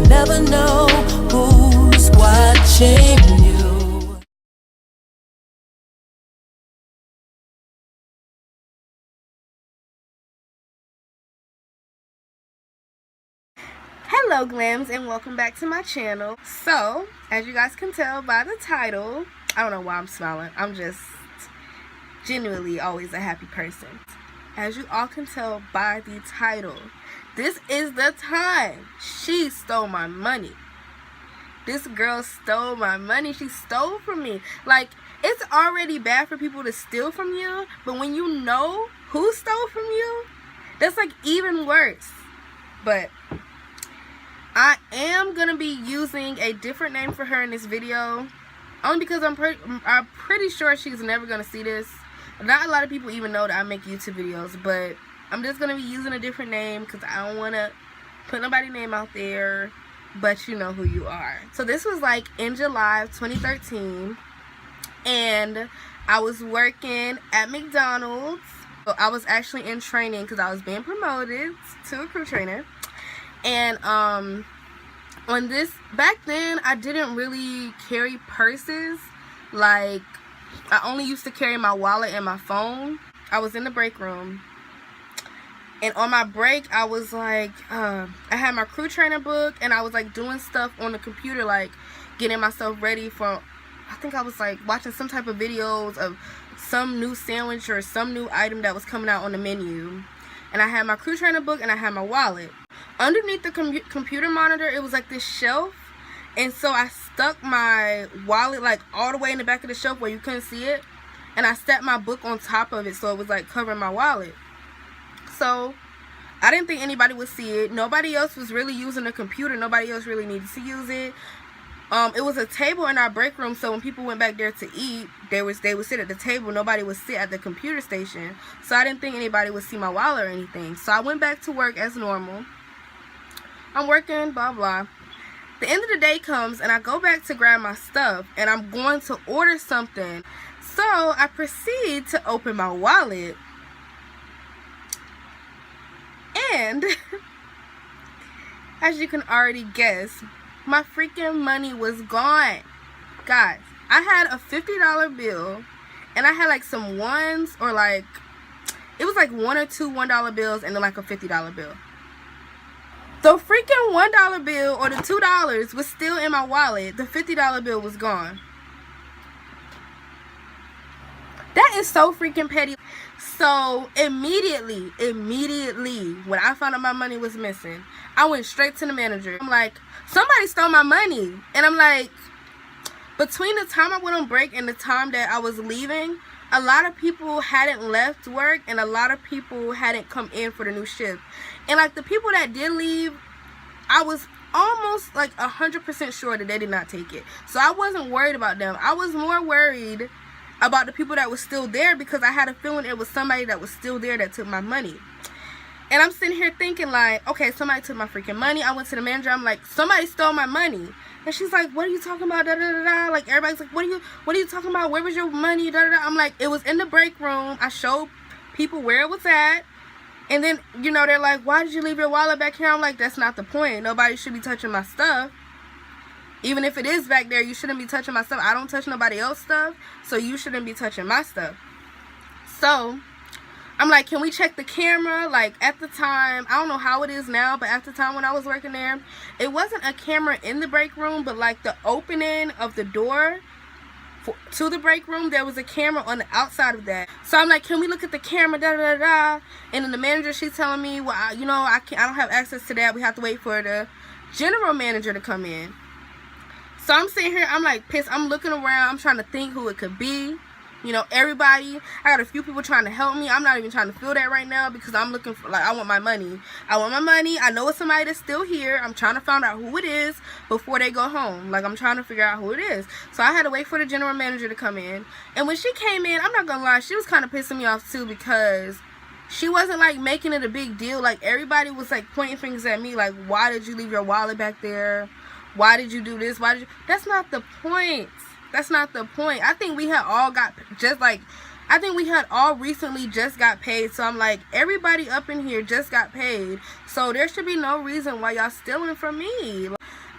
never know who's watching you. Hello glams, and welcome back to my channel. So as you guys can tell by the title, I don't know why I'm smiling, I'm just genuinely always a happy person. As you all can tell by the title, this is the time she stole my money. This girl stole my money. She stole from me. Like, it's already bad for people to steal from you, but when you know who stole from you, that's like even worse. But I am gonna be using a different name for her in this video, only because I'm pretty sure she's never gonna see this. Not a lot of people even know that I make YouTube videos, but I'm just gonna be using a different name because I don't want to put nobody's name out there, but you know who you are. So this was like in July of 2013, and I was working at McDonald's. So I was actually in training because I was being promoted to a crew trainer. And on this, back then I didn't really carry purses. Like, I only used to carry my wallet and my phone. I was in the break room, and on my break I was like, I had my crew trainer book, and I was like doing stuff on the computer, like getting myself ready for, I think I was like watching some type of videos of some new sandwich or some new item that was coming out on the menu. And I had my crew trainer book and I had my wallet. Underneath the computer monitor, it was like this shelf, and so I stuck my wallet like all the way in the back of the shelf where you couldn't see it, and I set my book on top of it so it was like covering my wallet. So I didn't think anybody would see it. Nobody else was really using the computer. Nobody else really needed to use it. It was a table in our break room, so when people went back there to eat, they would sit at the table. Nobody would sit at the computer station. So I didn't think anybody would see my wallet or anything. So I went back to work as normal. I'm working, blah blah. The end of the day comes, and I go back to grab my stuff, and I'm going to order something. So I proceed to open my wallet, and as you can already guess, my freaking money was gone. Guys, I had a $50 bill, and I had like some ones, or like, it was like one or two $1 bills, and then like a $50 bill. The freaking $1 bill or the $2 was still in my wallet. The $50 bill was gone. That is so freaking petty. So immediately, when I found out my money was missing, I went straight to the manager. I'm like, somebody stole my money. And I'm like, between the time I went on break and the time that I was leaving, a lot of people hadn't left work, and a lot of people hadn't come in for the new shift. And like the people that did leave, I was almost like 100% sure that they did not take it. So I wasn't worried about them. I was more worried about the people that was still there, because I had a feeling it was somebody that was still there that took my money. And I'm sitting here thinking like, okay, somebody took my freaking money. I went to the manager. I'm like, somebody stole my money. And she's like, what are you talking about? Da, da, da, da. Like, everybody's like, what are you talking about? Where was your money? Da, da, da. I'm like, it was in the break room. I showed people where it was at. And then, you know, they're like, why did you leave your wallet back here? I'm like, that's not the point. Nobody should be touching my stuff. Even if it is back there, you shouldn't be touching my stuff. I don't touch nobody else's stuff, so you shouldn't be touching my stuff. So I'm like, can we check the camera? Like, at the time, I don't know how it is now, but at the time when I was working there, it wasn't a camera in the break room, but like the opening of the door to the break room, there was a camera on the outside of that. So I'm like, can we look at the camera? Da da da da. And then the manager, she's telling me, well, I don't have access to that. We have to wait for the general manager to come in. So I'm sitting here, I'm like pissed. I'm looking around, I'm trying to think who it could be. You know, everybody. I got a few people trying to help me. I'm not even trying to feel that right now, because I'm looking for, like, I want my money. I want my money. I know it's somebody that's still here. I'm trying to find out who it is before they go home. Like, I'm trying to figure out who it is. So I had to wait for the general manager to come in. And when she came in, I'm not gonna lie, she was kind of pissing me off too, because she wasn't like making it a big deal. Like, everybody was like pointing fingers at me, like, why did you leave your wallet back there? Why did you do this? Why did you? That's not the point. That's not the point. I think we had all got recently just got paid. So I'm like, everybody up in here just got paid. So there should be no reason why y'all stealing from me.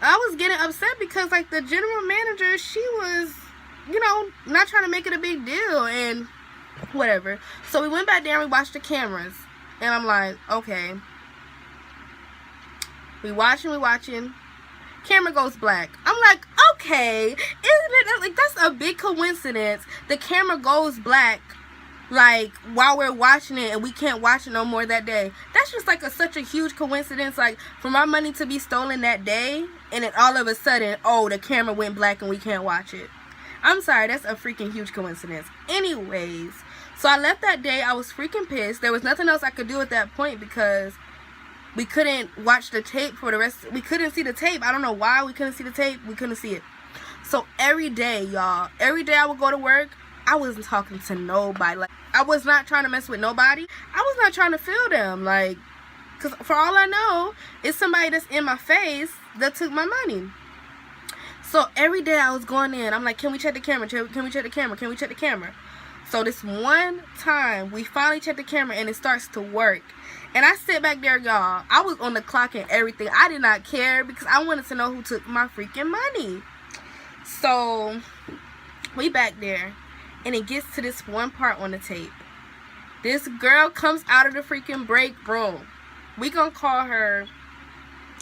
I was getting upset because, like, the general manager, she was, you know, not trying to make it a big deal and whatever. So we went back there and we watched the cameras. And I'm like, okay. We watching. Camera goes black. I'm like, okay. Isn't it, like, that's a big coincidence. The camera goes black, like, while we're watching it and we can't watch it no more that day. That's just, like, such a huge coincidence, like, for my money to be stolen that day and then all of a sudden, oh, the camera went black and we can't watch it. I'm sorry, that's a freaking huge coincidence. Anyways, so I left that day. I was freaking pissed. There was nothing else I could do at that point because we couldn't watch the tape for the rest. We couldn't see the tape. I don't know why we couldn't see the tape. We couldn't see it. So every day, y'all, every day I would go to work, I wasn't talking to nobody. Like, I was not trying to mess with nobody. I was not trying to feel them. Like, because for all I know, it's somebody that's in my face that took my money. So every day I was going in. I'm like, can we check the camera? Can we check the camera? Can we check the camera? So this one time, we finally check the camera and it starts to work. And I sit back there, y'all. I was on the clock and everything. I did not care because I wanted to know who took my freaking money. So we back there. And it gets to this one part on the tape. This girl comes out of the freaking break room. We gonna call her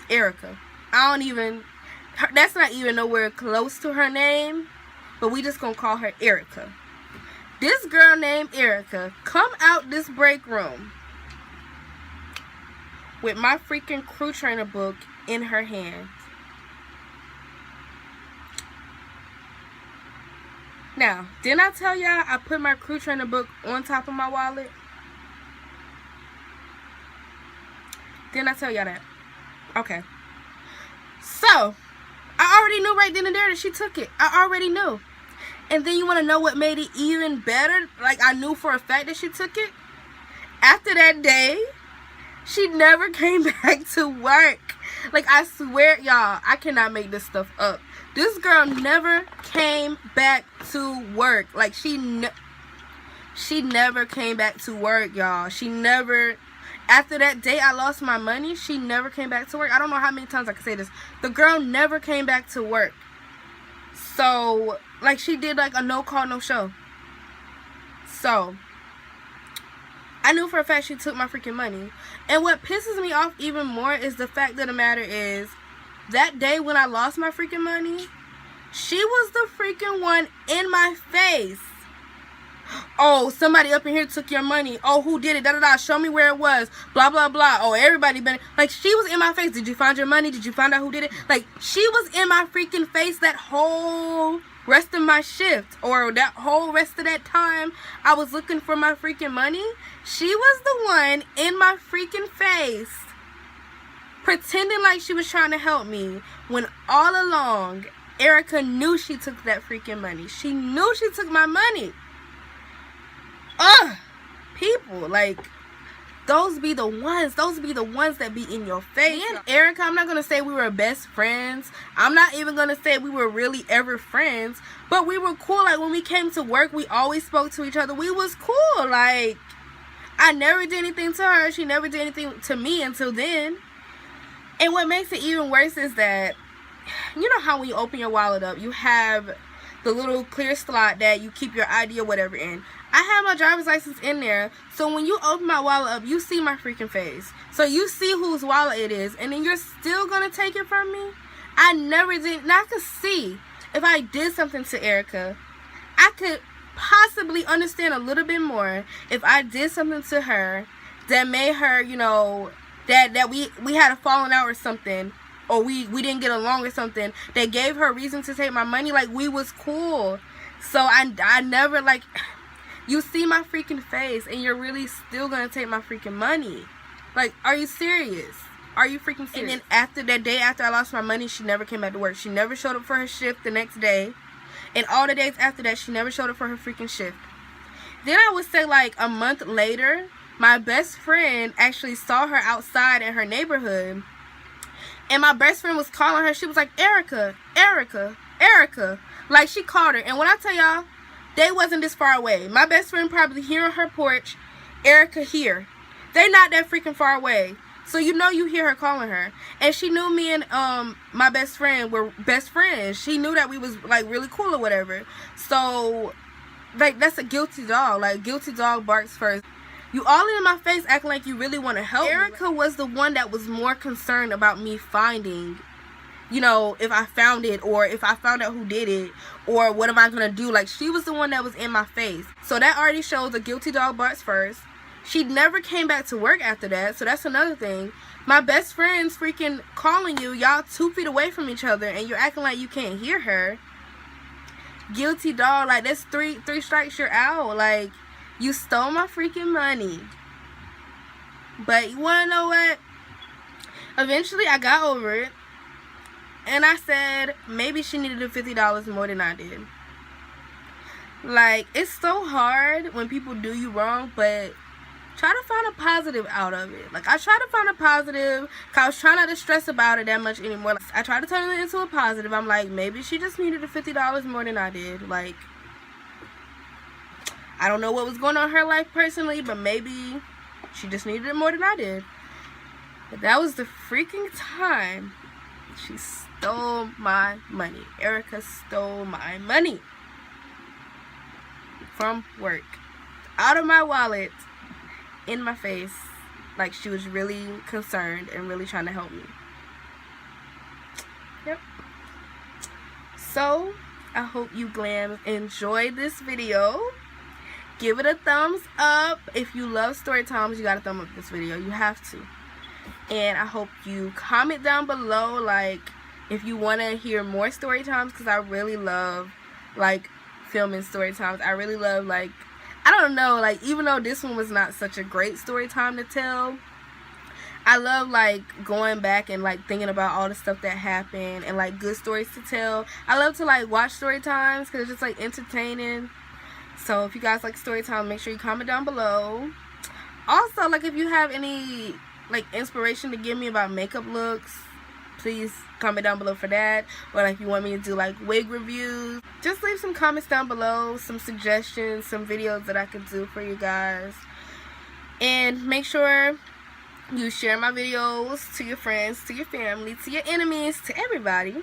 Erica. That's not even nowhere close to her name. But we just gonna call her Erica. This girl named Erica come out this break room with my freaking crew trainer book in her hand. Now, didn't I tell y'all I put my crew trainer book on top of my wallet? Didn't I tell y'all that? Okay. So, I already knew right then and there that she took it. I already knew. And then you want to know what made it even better? Like, I knew for a fact that she took it. After that day, she never came back to work. Like, I swear, y'all, I cannot make this stuff up. This girl never came back to work. Like, she never came back to work, y'all. She never, after that day I lost my money, she never came back to work. I don't know how many times I can say this. The girl never came back to work. So, like, she did, like, a no call, no show. So, I knew for a fact she took my freaking money. And what pisses me off even more is the fact of the matter is, that day when I lost my freaking money, she was the freaking one in my face. Oh, somebody up in here took your money. Oh, who did it? Da da da. Show me where it was. Blah blah blah. Oh, everybody been like, she was in my face. Did you find your money? Did you find out who did it? Like, she was in my freaking face that whole rest of my shift, or that whole rest of that time I was looking for my freaking money. She was the one in my freaking face, pretending like she was trying to help me, when all along Erica knew she took that freaking money. She knew she took my money. Ugh, people, like, those be the ones that be in your face. And Erica, I'm not gonna say we were best friends. I'm not even gonna say we were really ever friends, but we were cool. Like, when we came to work, we always spoke to each other. We was cool. Like, I never did anything to her. She never did anything to me until then. And what makes it even worse is that, you know how when you open your wallet up, you have the little clear slot that you keep your ID or whatever in. I have my driver's license in there, so when you open my wallet up, you see my freaking face. So you see whose wallet it is, and then you're still gonna take it from me? I never did. Now, I could see if I did something to Erica, I could possibly understand a little bit more if I did something to her that made her, you know, that we had a falling out or something, or we didn't get along or something, that gave her reason to take my money. Like, we was cool. So I never, like, you see my freaking face and you're really still gonna take my freaking money. Like, are you serious? Are you freaking serious? And then after that day, after I lost my money, she never came back to work. She never showed up for her shift the next day. And all the days after that, she never showed up for her freaking shift. Then I would say, like, a month later, my best friend actually saw her outside in her neighborhood. And my best friend was calling her. She was like, Erica, Erica, Erica. Like, she called her. And when I tell y'all, they wasn't this far away. My best friend probably here on her porch, Erica here. They not that freaking far away. So you know you hear her calling her. And she knew me and my best friend were best friends. She knew that we was like really cool or whatever. So like that's a guilty dog. Like guilty dog barks first. You all in my face acting like you really want to help me. Erica was the one that was more concerned about me finding, you know, if I found it or if I found out who did it or what am I going to do. Like she was the one that was in my face. So that already shows a guilty dog barks first. She never came back to work after that. So that's another thing. My best friend's freaking calling you. Y'all 2 feet away from each other and you're acting like you can't hear her. Guilty dog. Like that's three strikes you're out. Like you stole my freaking money. But you want to know what? Eventually I got over it. And I said maybe she needed the $50 more than I did. Like it's so hard when people do you wrong, but try to find a positive out of it. Like I try to find a positive, cause I was trying not to stress about it that much anymore. Like, I try to turn it into a positive. I'm like, maybe she just needed the $50 more than I did. Like I don't know what was going on in her life personally, but maybe she just needed it more than I did. But that was the freaking time she stole my money. Erica stole my money from work, out of my wallet, in my face. Like she was really concerned and really trying to help me. Yep. So I hope you glams enjoyed this video. Give it a thumbs up. If you love story times, you gotta thumb up this video. You have to. And I hope you comment down below, like, if you want to hear more story times, because I really love, like, filming story times. I really love, like, I don't know, like, even though this one was not such a great story time to tell, I love, like, going back and, like, thinking about all the stuff that happened and, like, good stories to tell. I love to, like, watch story times because it's just, like, entertaining. So if you guys like story time, make sure you comment down below. Also, like, if you have any, like, inspiration to give me about makeup looks, please comment down below for that. Or, like, if you want me to do, like, wig reviews, just leave some comments down below, some suggestions, some videos that I could do for you guys. And make sure you share my videos to your friends, to your family, to your enemies, to everybody.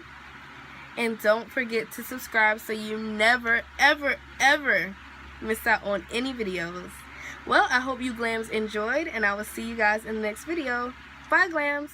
And don't forget to subscribe so you never, ever, ever miss out on any videos. Well, I hope you glams enjoyed, and I will see you guys in the next video. Bye, glams.